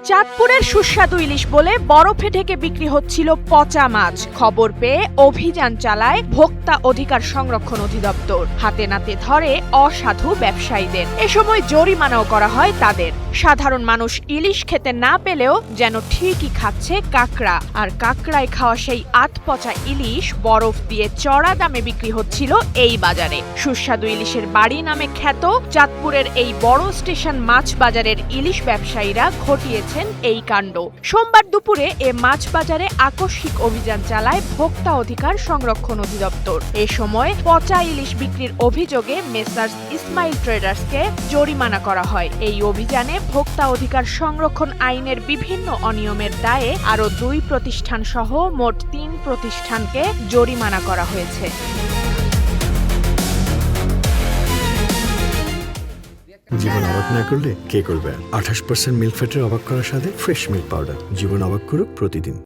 চাঁদপুরের সুস্বাদু ইলিশ বলে বরফে ঢেকে বিক্রি হচ্ছিল পচা মাছ। খবর পেয়ে অভিযান চালায় ভোক্তা অধিকার সংরক্ষণ অধিদপ্তর। হাতে নাতে ধরে অসাধু ব্যবসায়ীদের। এ সময় জরিমানাও করা হয় তাদের। সাধারণ মানুষ ইলিশ খেতে না পেলেও যেন ঠিকই খাচ্ছে কাঁকড়া। আর কাঁকড়ায় খাওয়া সেই আধপচা ইলিশ বরফ দিয়ে চড়া দামে বিক্রি হচ্ছিল এই বাজারে। সুস্বাদু ইলিশের বাড়ি নামে খ্যাত চাঁদপুরের এই বড় স্টেশন মাছ বাজারের ইলিশ ব্যবসায়ীরা ঘটিয়েছেন এই কাণ্ড। সোমবার দুপুরে এ মাছ বাজারে আকস্মিক অভিযান চালায় ভোক্তা অধিকার সংরক্ষণ অধিদপ্তর। এ সময় পচা ইলিশ বিক্রির অভিযোগে মেসার্স ইসমাইল ট্রেডার্সকে জরিমানা করা হয়। এই অভিযানে ভোক্তা অধিকার সংরক্ষণ আইনের বিভিন্ন অনিয়মের দায়ে আরও 2 প্রতিষ্ঠান সহ মোট 3 প্রতিষ্ঠানকে জরিমানা করা হয়েছে। জীবন অবাক না করলে কে করবে? 28% মিল্ক ফ্যাটের অবাক করার সাথে ফ্রেশ মিল্ক পাউডার। জীবন অবাক করুক প্রতিদিন।